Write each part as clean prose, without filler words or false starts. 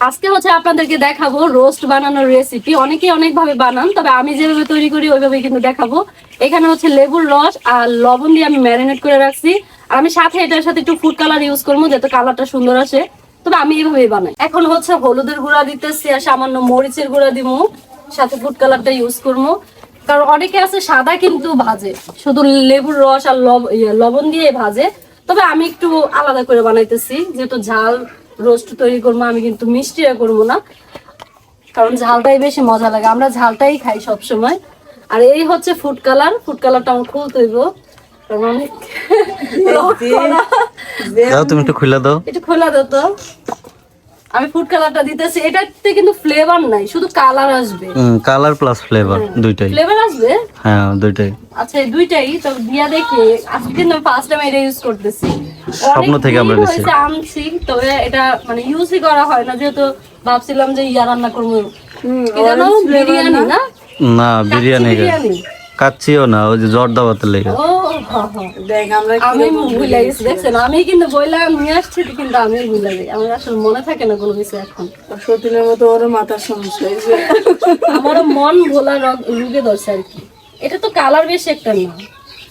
আজকে হচ্ছে আপনাদেরকে দেখাবো রোস্ট বানানোর রেসিপি। অনেকে অনেক ভাবে বানান, তবে আমি যেভাবে তৈরি করি ওইভাবে কিন্তু দেখাবো। এখানে হচ্ছে লেবুর রস আর লবণ দিয়ে আমি ম্যারিনেট করে রাখছি। আর আমি সাথে এটার সাথে একটু ফুড কালার ইউজ করবো, যাতে কালারটা সুন্দর আসে। তবে আমি এইভাবেই বানাই। এখন হচ্ছে হলুদের গুঁড়া দিতেছি আর সামান্য মরিচের গুঁড়া দিব, সাথে ফুড কালারটা ইউজ করবো। কারণ অনেকে আছে সাদা কিন্তু ভাজে, শুধু লেবুর রস আর লবণ দিয়ে ভাজে। তবে আমি একটু আলাদা করে বানাইতেছি, যেহেতু ঝাল রোস্ট তৈরি করবো, আমি কিন্তু মিষ্টিটা করবো না, কারণ ঝালটাই বেশি মজা লাগে, আমরা ঝালটাই খাই সব সময়। আর এই হচ্ছে ফুড কালার, ফুড কালারটা আমার খুলতে হইব, কারণ অনেক দাও, তুমি একটু খুলে দাও। একটু খোলা দাও তো। আমি ফুড কালারটা দিতেছি, এটাতে কিন্তু ফ্লেভার নাই, শুধু কালার আসবে। কালার প্লাস ফ্লেভার দুইটাই। ফ্লেভার আসবে, হ্যাঁ দুইটাই। আচ্ছা এই দুইটাই তো দিয়া দেখি। আজকে কিন্তু আমি ফার্স্ট টাইম এটা ইউজ করতেছি, স্বপ্ন থেকে আমরা নিছি। আনছি, তবে এটা মানে ইউজই করা হয় না, যেহেতু ভাবছিলাম যে ইয়া রান্না করবো। কি জানো, বিরিয়ানি না? না বিরিয়ানি, বিরিয়ানি কাচ্চিও না, ওই যে জর্দা ভাতের লেগে। ও দেখ, আমি ভুলে গেছি, দেখছেন আমি কিন্তু বইলাম নিয়ে আসছি, কিন্তু আমি ভুলে যাই, আমার আসলে মনে থাকে না কোনো কিছু। এখন সতীনের মতো ওর মাথার সমস্যা, আমারও মন ভোলা রোগে ধরছে আর কি। এটা তো কালার বেশি একটা না।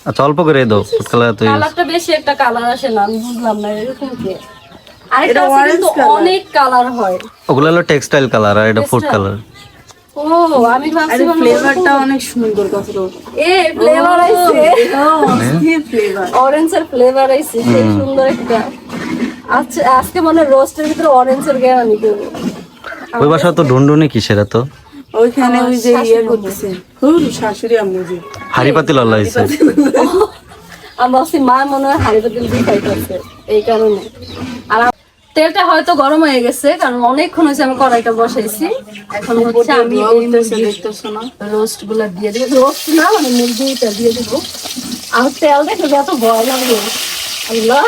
আচ্ছা অল্প করে দাও, ফুড কালার তো কালারটা বেশি একটা কালার আসে না, আমি বুঝলাম না এরকম কি। আরেকটা আছে কিন্তু অনেক কালার হয়, ওগুলো হলো টেক্সটাইল কালার, আর এটা ফুড কালার। ও আমি ভাবছিলাম ফ্লেভারটা অনেক সুন্দর কাছে। এ ফ্লেভার আইছে, ফ্লেভার অরেঞ্জের ফ্লেভার আইছে, সেই সুন্দর একটা। আচ্ছা আজকে মনে রোস্টের ভিতরে অরেঞ্জের গ্যারা নিতে হবে। ওই বাসা তো ঢুনঢুনি কিসের এত? ওইখানে ওই যে ইয়ে করতেছে শাশুড়ি আম্মু যে হাড়ি পাতিল লাইছে। আমি ভাবছি মা মনে হয় হাড়ি পাতিল দিয়ে খাইতেছে, এই কারণে। আর তেলটা হয়তো গরম হয়ে গেছে, কারণ অনেকক্ষণ হয়েছে আমি কড়াইটা বসাইছি। এখন হচ্ছে আমি রোস্ট গুলা দিয়ে দিব, রোস্ট না মানে মুরগিটা দিয়ে দিব। আর তেল দেখে এত ভয় লাগবে, আল্লাহ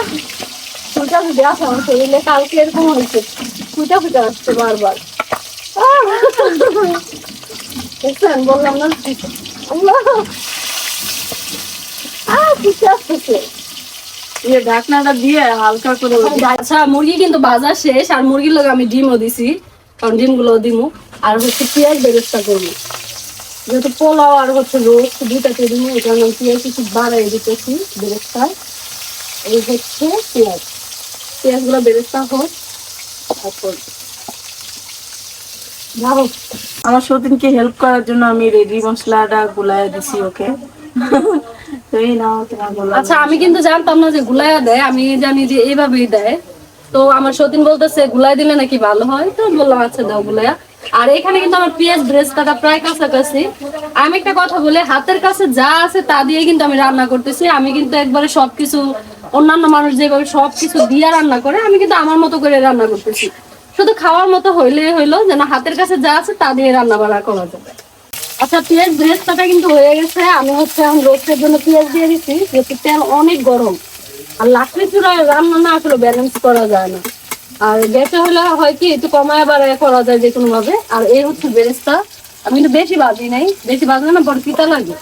ফুটা ফুটে আসে আমার শরীরে। কালকে এরকম হয়েছে, ফুটা ফুটে আসছে বারবার। দেখছেন, বললাম না আল্লাহ, ফুটে আসতেছে। ঢাকনাটা দিয়ে হালকা করে। আচ্ছা মুরগি কিন্তু ভাজা শেষ, আর মুরগির লোক আমি ডিমও দিছি, কারণ ডিমগুলো দিমু। আর হচ্ছে পেঁয়াজ বেরেস্তা করবো, যেহেতু পোলাও আর হচ্ছে রোস্ট দুইটাতে দিমু, এই কারণে পেঁয়াজ কিছু বাড়াই দিতেছি বেরেস্তা। এই হচ্ছে পেঁয়াজ, পেঁয়াজগুলো বেরেস্তা হোক, তারপর ভালো। আমার সতীনকে হেল্প করার জন্য আমি রেডি মশলাটা গুলায় দিছি ওকে। তুই নাও তোমার গুলা। আচ্ছা আমি কিন্তু জানতাম না যে গুলাইয়া দেয়, আমি জানি যে এইভাবেই দেয়। তো আমার সতীন বলতেছে গুলাই দিলে নাকি ভালো হয়, তো বললাম আচ্ছা দাও গুলাইয়া। আর এখানে কিন্তু আমার পেঁয়াজ ব্রেস্তাটা প্রায় কাছাকাছি। আমি একটা কথা বলে, হাতের কাছে যা আছে তা দিয়ে কিন্তু আমি রান্না করতেছি। আমি কিন্তু একবারে সবকিছু, অন্যান্য মানুষ যেভাবে সবকিছু দিয়ে রান্না করে, আমি কিন্তু আমার মতো করে রান্না করতেছি। শুধু খাওয়ার মতো হইলে হইলো, যেন হাতের কাছে যা আছে তা দিয়ে রান্না বান্না করা যাবে। আচ্ছা পেঁয়াজ ব্রেস্তাটা কিন্তু হয়ে গেছে। আমি হচ্ছে এখন রোস্টের জন্য পেঁয়াজ দিয়ে দিচ্ছি, যেহেতু তেল অনেক গরম। আর লাকড়ি চুলায় রান্না না আসলে ব্যালেন্স করা যায় না, আর গ্যাসে হলে হয় কি একটু কমায় বাড়ায় করা যায় যে কোনো ভাবে। আর এই হচ্ছে বেরেস্তা, আমি কিন্তু বেশি ভাজি নাই, বেশি ভাজলে না বড় পিতা লাগে,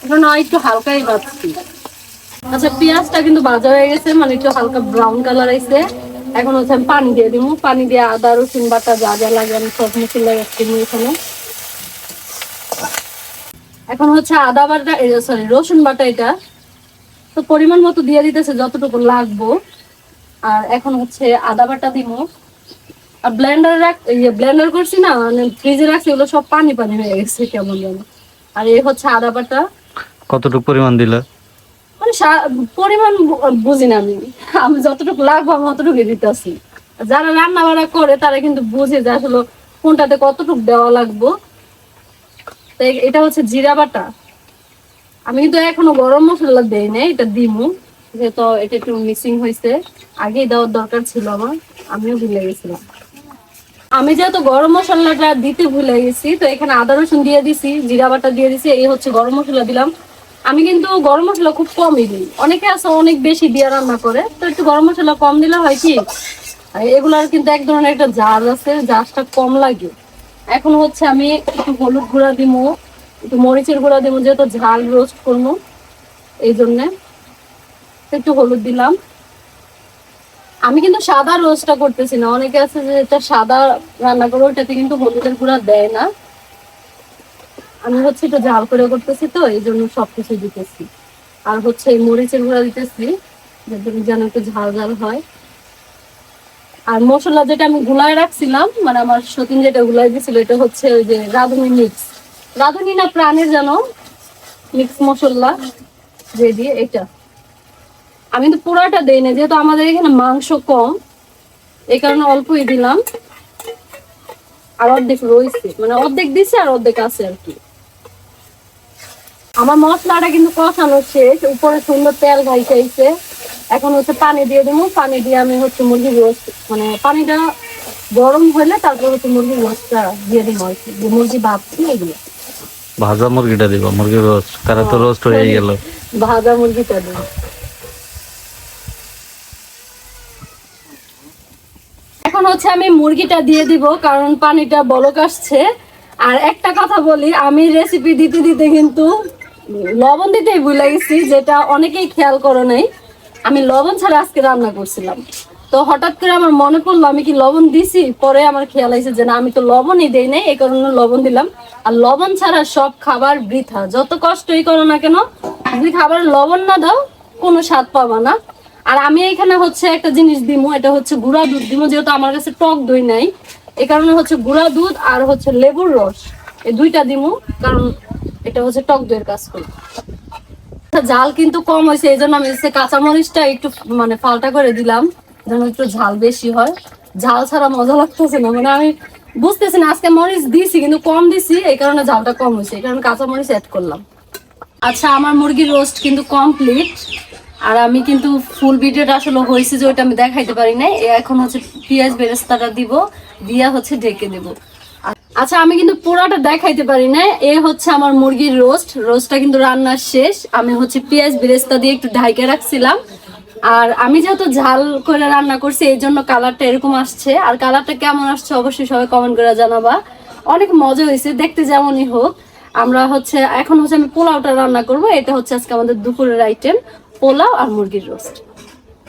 এখন একটু হালকাই ভাজছি। আচ্ছা পেঁয়াজটা কিন্তু ভাজা হয়ে গেছে, মানে একটু হালকা ব্রাউন কালার আইছে। এখন হচ্ছে আমি পানি দিয়ে দিব, পানি দিয়ে আদা রসুন বাটা যা যা লাগে আমি সব মশলা রাখছি এখানে। এখন হচ্ছে আদা বাটা, সরি রসুন বাটা, এটা তো পরিমাণ মতো দিয়ে দিতেছে যতটুকু লাগবো। আর এখন হচ্ছে আদা বাটা দিব। আর ব্লেন্ডার করছি না, মানে ফ্রিজে রাখছি, ওগুলো সব পানি পানি হয়ে গেছে কেমন যেন। আর এই হচ্ছে আদা বাটা। কতটুকু পরিমাণ দিলে? মানে পরিমাণ বুঝি না আমি, আমি যতটুকু লাগবো আমি অতটুকু দিতেছি। যারা রান্না বান্না করে তারা কিন্তু বুঝে যে আসলে কোনটাতে কতটুকু দেওয়া লাগবো। তো এটা হচ্ছে জিরা বাটা। আমি কিন্তু এখনো গরম মশলা দেই নাই, এটা দিমু, যেহেতু এটা একটু মিক্সিং হয়েছে, আগেই দেওয়ার দরকার ছিল আমার, আমিও ভুলে গেছিলাম। আমি যেহেতু গরম মশলাটা দিতে ভুলে গেছি, তো এখানে আদা রসুন দিয়ে দিছি, জিরা বাটা দিয়ে দিছি, এই হচ্ছে গরম মশলা দিলাম। আমি কিন্তু গরম মশলা খুব কমই দিই, অনেকে আছে অনেক বেশি দিয়ে রান্না করে, তো একটু গরম মশলা কম দিলে হয় কি, এগুলার কিন্তু এক ধরনের একটা ঝাঁজ আছে, ঝাঁজটা কম লাগে। এখন হচ্ছে আমি একটু হলুদ গুঁড়া দিবো, একটু মরিচের গুঁড়া দেবো, যেহেতু ঝাল রোস্ট করবো এই জন্য একটু হলুদ দিলাম। আমি কিন্তু সাদা রোস্টটা করতেছি না, অনেকে আছে যে এটা সাদা রান্না করে ওটাতে কিন্তু হলুদের গুঁড়া দেয় না। আমি হচ্ছে একটু ঝাল করে করতেছি তো এই জন্য সবকিছু দিতেছি। আর হচ্ছে এই মরিচের গুঁড়া দিতেছি যেন একটু ঝাল ঝাল হয়। আর মশলা যেটা আমি গুলায় রাখছিলাম, মানে আমার সতীন যেটা গুলাই দিয়েছিল, এটা হচ্ছে ওই যে রাঁধুনি মিক্স, রাঁধুনি না প্রাণের যেন মিক্স মশলা যে দিয়ে এটা। আমি তো পুরাটা দেই না, যেহেতু আমাদের এখানে মাংস কম, এই কারণে অল্পই দিলাম। আর অর্ধেক রয়েছে, মানে অর্ধেক দিছে আর অর্ধেক আছে আর কি। আমার মশলাটা কিন্তু কষানো শেষ, উপরে সুন্দর তেল গাইছে। এখন হচ্ছে পানি দিয়ে দেবো, পানি দিয়ে আমি হচ্ছে মুরগির রোস্ট, মানে পানিটা গরম হলে তারপর হচ্ছে মুরগির রোস্টটা দিয়ে দিব আর কি, যে মুরগি ভাবছি এগুলো। ভাজা মুরগিটা দিবা, মুরগির রোস্ট, তারা তো রোস্ট হয়ে গেল। ভাজা মুরগিটা দিব। এখন হচ্ছে আমি মুরগিটা দিয়ে দিব, কারণ পানিটা বলক আসছে। আর একটা কথা বলি, আমি রেসিপি দিতে দিতে কিন্তু লবণ দিতেই ভুলে গেছি, যেটা অনেকেই খেয়াল করো নাই। আমি লবণ ছাড়া আজকে রান্না করছিলাম, তো হঠাৎ করে আমার মনে পড়লো আমি কি লবণ দিছি, পরে আমার খেয়াল হয়েছে যে না, আমি তো লবণই দেই নাই, এই কারণে লবণ দিলাম। আর লবণ ছাড়া সব খাবার বৃথা, যত কষ্টই করো না কেন, যদি খাবার লবণ না দাও কোনো স্বাদ পাবা না। আর আমি এখানে হচ্ছে একটা জিনিস দিমু, এটা হচ্ছে গুঁড়া দুধ দিমু, যেহেতু আমার কাছে টক দই নাই, এই কারণে হচ্ছে গুঁড়া দুধ আর হচ্ছে লেবুর রস, এই দুইটা দিমু, কারণ এটা হচ্ছে টক দইয়ের কাজ করে। ঝাল কিন্তু কম হয়েছে, এই জন্য আমি হচ্ছে কাঁচামরিচটা একটু মানে ফালটা করে দিলাম, যেন একটু ঝাল বেশি হয়। ঝাল ছাড়া মজা লাগতেছে না, মানে আমি বুঝতেছি না, আজকে মরিচ দিছি কিন্তু কম দিছি, এই কারণে ঝালটা কম হয়েছে, এই কারণে কাঁচামরিচ অ্যাড করলাম। আচ্ছা, আমার মুরগির রোস্ট কিন্তু কমপ্লিট। আর আমি কিন্তু ফুল ভিডিওটা আসলে হয়েছে যে ওইটা আমি দেখাইতে পারি নাই। এখন হচ্ছে পেঁয়াজ বেরেস্তাটা দিব, দিয়া হচ্ছে ঢেকে দেব। আচ্ছা, আমি কিন্তু পুরোটা দেখাইতে পারি না। এ হচ্ছে আমার মুরগির রোস্টটা কিন্তু রান্নার শেষ। আমি হচ্ছে পেঁয়াজ বেরেস্তা দিয়ে একটু ঢাইকে রাখছিলাম। আর আমি যেহেতু ঝাল করে রান্না করছি, এই জন্য কালারটা এরকম আসছে। আর কালারটা কেমন আসছে অবশ্যই সবাই কমেন্ট করে জানাবা। অনেক মজা হয়েছে দেখতে, যেমনই হোক। আমরা হচ্ছে এখন হচ্ছে আমি পোলাওটা রান্না করব। এটা হচ্ছে আজকে আমাদের দুপুরের আইটেম, পোলাও আর মুরগির রোস্ট।